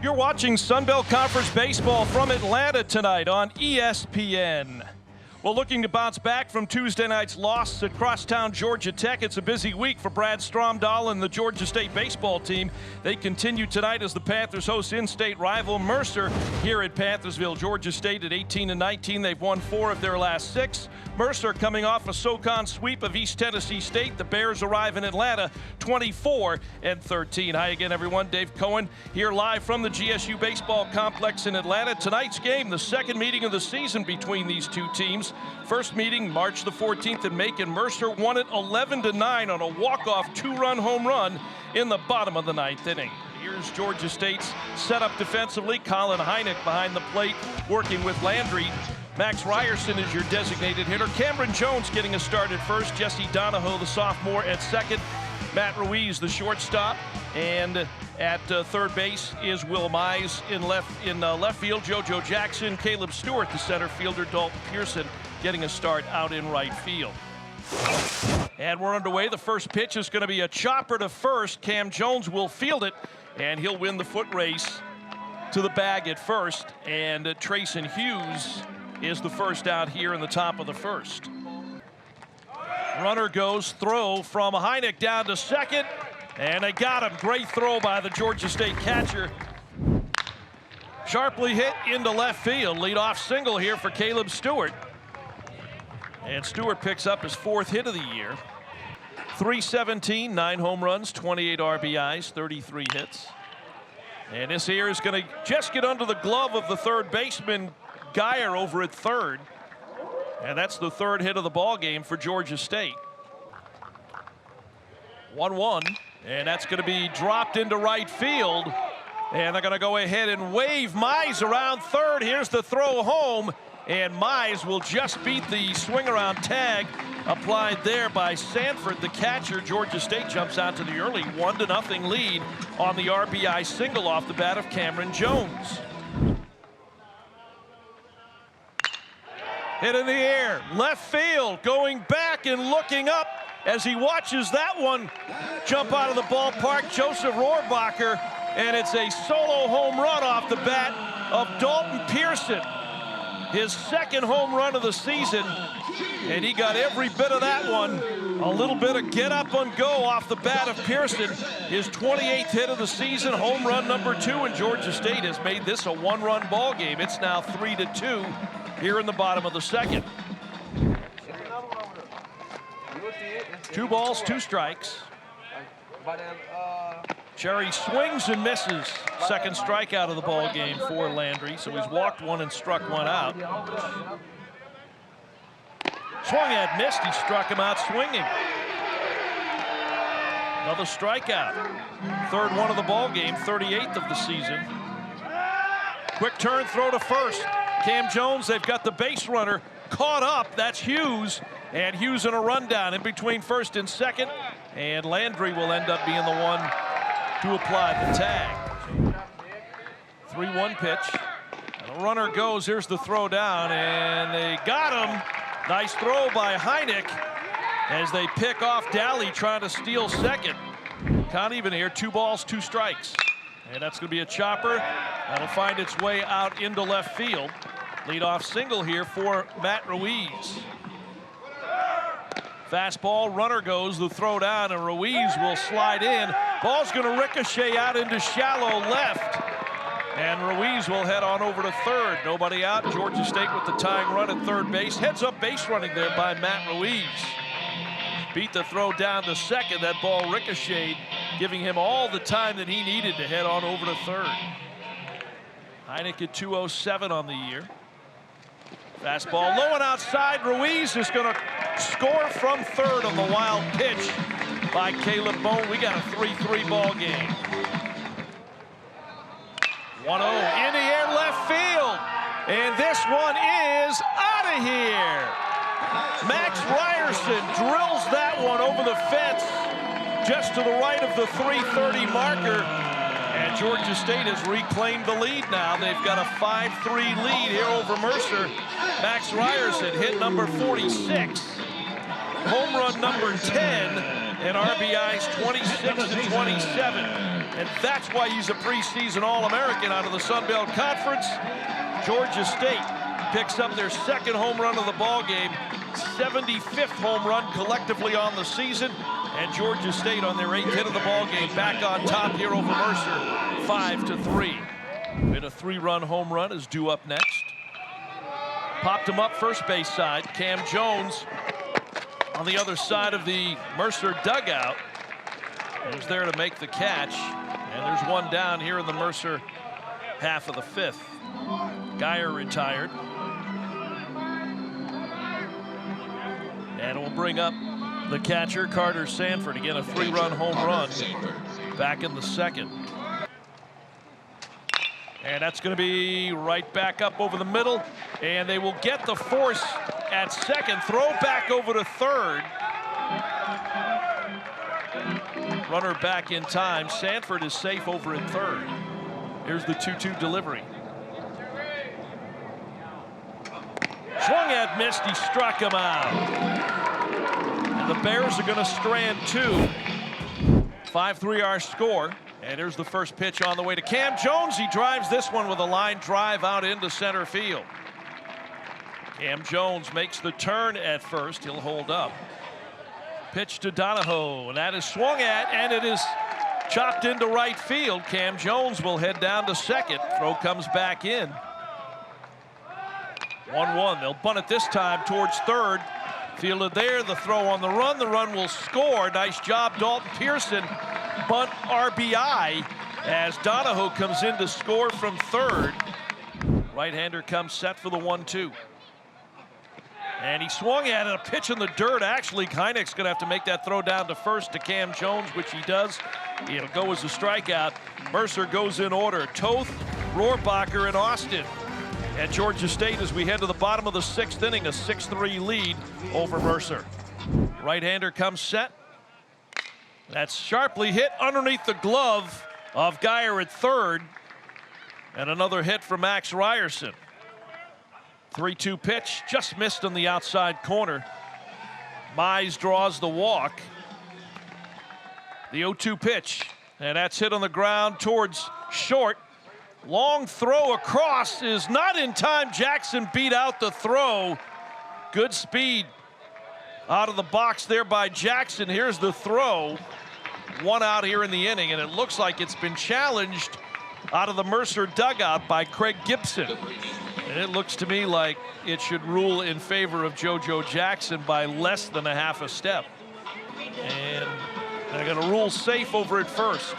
You're watching Sunbelt Conference Baseball from Atlanta tonight on ESPN. Well, looking to bounce back from Tuesday night's loss at Crosstown, Georgia Tech. It's a busy week for Brad Stromdahl and the Georgia State baseball team. They continue tonight as the Panthers host in-state rival Mercer here at Panthersville. Georgia State at 18-19. They've won 4 of their last 6. Mercer coming off a SoCon sweep of East Tennessee State. The Bears arrive in Atlanta 24-13. Hi again, everyone. Dave Cohen here live from the GSU Baseball Complex in Atlanta. Tonight's game, the second meeting of the season between these two teams. First meeting March the 14th in Macon. Mercer won it 11-9 on a walk-off 2-run home run in the bottom of the 9th inning. Here's Georgia State's setup defensively. Colin Heineck behind the plate working with Landry. Max Ryerson is your designated hitter. Cameron Jones getting a start at first. Jesse Donahoe, the sophomore, at second. Matt Ruiz, the shortstop. And at third base is Will Mize. In left field, JoJo Jackson. Caleb Stewart, the center fielder. Dalton Pearson getting a start out in right field. And we're underway. The first pitch is going to be a chopper to first. Cam Jones will field it, and he'll win the foot race to the bag at first. And Trayson Hughes is the first out here in the top of the first. Runner goes, throw from Heineck down to second, and they got him. Great throw by the Georgia State catcher. Sharply hit into left field. Leadoff single here for Caleb Stewart. And Stewart picks up his 4th hit of the year. .317, 9 home runs, 28 RBIs, 33 hits. And this here is going to just get under the glove of the third baseman, Geyer, over at third. And that's the 3rd hit of the ball game for Georgia State. 1-1, and that's going to be dropped into right field. And they're going to go ahead and wave Mize around third. Here's the throw home, and Mize will just beat the swing around tag applied there by Sanford, the catcher. Georgia State jumps out to the early 1-0 lead on the RBI single off the bat of Cameron Jones. Hit in the air, left field, going back and looking up as he watches that one jump out of the ballpark. Joseph Rohrbacher, and it's a solo home run off the bat of Dalton Pearson. His 2nd home run of the season, and he got every bit of that one. A little bit of get up and go off the bat of Pearson. His 28th hit of the season, home run number 2, and Georgia State has made this a 1-run ball game. It's now 3-2 here in the bottom of the 2nd. 2 balls, 2 strikes. Cherry swings and misses. 2nd strikeout of the ball game for Landry. So he's walked 1 and struck 1 out. Swung at, missed. He struck him out swinging. Another strikeout. 3rd one of the ball game, 38th of the season. Quick turn throw to first. Cam Jones, they've got the base runner caught up. That's Hughes. And Hughes in a rundown in between first and second. And Landry will end up being the one to apply the tag. 3-1 pitch. And the runner goes. Here's the throw down, and they got him. Nice throw by Heineck as they pick off Daly trying to steal second. Count even here, 2 balls, 2 strikes. And that's going to be a chopper. That'll find its way out into left field. Leadoff single here for Matt Ruiz. Fastball, runner goes, the throw down, and Ruiz will slide in. Ball's going to ricochet out into shallow left. And Ruiz will head on over to third. Nobody out. Georgia State with the tying run at third base. Heads up base running there by Matt Ruiz. Beat the throw down to second. That ball ricocheted, giving him all the time that he needed to head on over to third. Heineck at 207 on the year. Fastball low and outside. Ruiz is going to score from third on the wild pitch by Caleb Bone. We got a 3-3 ball game. 1-0 in the air left field. And this one is out of here. Max Ryerson drills that one over the fence just to the right of the 330 marker. And Georgia State has reclaimed the lead now. They've got a 5-3 lead here over Mercer. Max Ryerson hit number 46. Home run number 10. and RBIs 26 and 27. And that's why he's a preseason All-American out of the Sun Belt Conference. Georgia State picks up their second home run of the ballgame, 75th home run collectively on the season, and Georgia State on their 8th hit of the ballgame, back on top here over Mercer, 5-3. And a 3-run home run is due up next. Popped him up first base side. Cam Jones on the other side of the Mercer dugout is there to make the catch, and there's one down here in the Mercer half of the 5th. Geyer retired. And we'll bring up the catcher, Carter Sanford. Again, a 3-run home run back in the 2nd. And that's going to be right back up over the middle. And they will get the force at 2nd. Throw back over to 3rd. Runner back in time. Sanford is safe over in 3rd. Here's the 2-2 delivery. Swung at, missed, he struck him out. And the Bears are going to strand 2. 5-3 our score. And here's the first pitch on the way to Cam Jones. He drives this one with a line drive out into center field. Cam Jones makes the turn at first. He'll hold up. Pitch to Donahoe, and that is swung at, and it is chopped into right field. Cam Jones will head down to 2nd. Throw comes back in. 1-1. They'll bunt it this time towards 3rd. Fielded there. The throw on the run. The run will score. Nice job, Dalton Pearson. Bunt RBI as Donahoe comes in to score from 3rd. Right-hander comes set for the 1-2. And he swung at it, a pitch in the dirt. Actually, Hynek's going to have to make that throw down to 1st to Cam Jones, which he does. It'll go as a strikeout. Mercer goes in order. Toth, Rohrbacher, and Austin. At Georgia State as we head to the bottom of the 6th inning, a 6-3 lead over Mercer. Right-hander comes set. That's sharply hit underneath the glove of Geyer at 3rd. And another hit for Max Ryerson. 3-2 pitch, just missed on the outside corner. Mize draws the walk. The 0-2 pitch, and that's hit on the ground towards short. Long throw across is not in time. Jackson beat out the throw. Good speed out of the box there by Jackson. Here's the throw. 1 out here in the inning, and it looks like it's been challenged out of the Mercer dugout by Craig Gibson. And it looks to me like it should rule in favor of JoJo Jackson by less than a half a step. And they're going to rule safe over at 1st.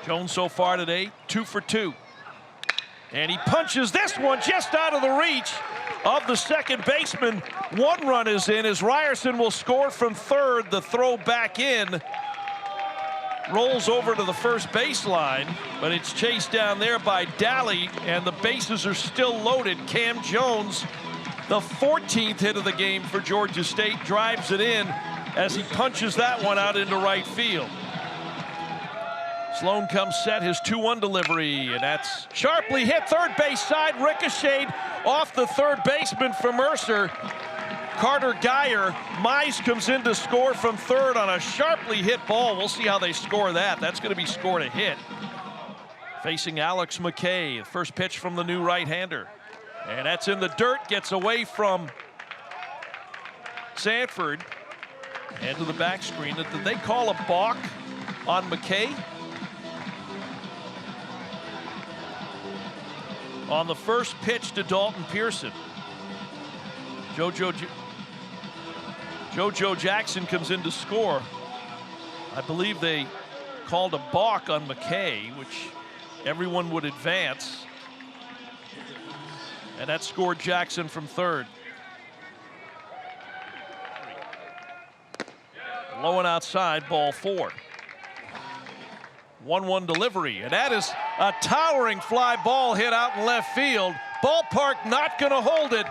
Jones so far today, 2 for 2. And he punches this one just out of the reach of the second baseman. 1 run is in as Ryerson will score from 3rd. The throw back in. Rolls over to the first baseline, but it's chased down there by Daly, and the bases are still loaded. Cam Jones, the 14th hit of the game for Georgia State, drives it in as he punches that one out into right field. Sloan comes set, his 2-1 delivery, and that's sharply hit 3rd base side, ricocheted off the 3rd baseman for Mercer. Carter Geyer. Mize comes in to score from 3rd on a sharply hit ball. We'll see how they score that. That's going to be scored a hit. Facing Alex McKay, the first pitch from the new right-hander. And that's in the dirt, gets away from Sanford. And to the back screen. Did they call a balk on McKay? On the first pitch to Dalton Pearson. JoJo Jackson comes in to score. I believe they called a balk on McKay, which everyone would advance. And that scored Jackson from 3rd. Low and outside, ball 4. 1-1 delivery, and that is a towering fly ball hit out in left field. Ballpark not going to hold it.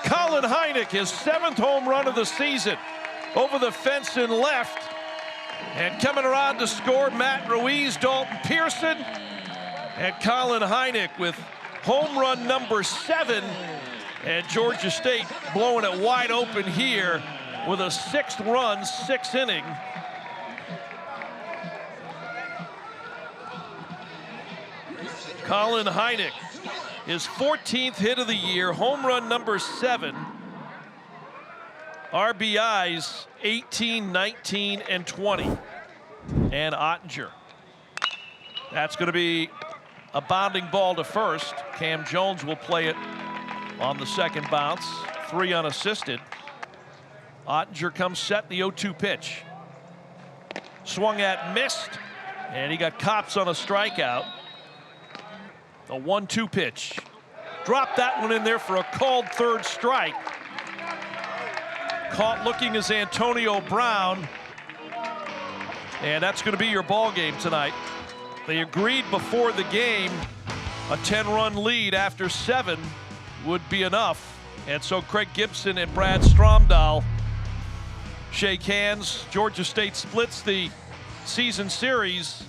Colin Hynek, his 7th home run of the season, over the fence in left. And coming around to score, Matt Ruiz, Dalton Pearson, and Colin Hynek with home run number 7. And Georgia State blowing it wide open here with a 6th run, 6th inning. Colin Hynek, his 14th hit of the year, home run number 7. RBIs 18, 19, and 20. And Ottinger. That's going to be a bounding ball to first. Cam Jones will play it on the second bounce. 3 unassisted. Ottinger comes set, the 0-2 pitch. Swung at, missed, and he got Kops on a strikeout. The 1-2 pitch. Dropped that one in there for a called third strike. Caught looking is Antonio Brown. And that's going to be your ball game tonight. They agreed before the game a 10-run lead after 7 would be enough. And so Craig Gibson and Brad Stromdahl shake hands. Georgia State splits the season series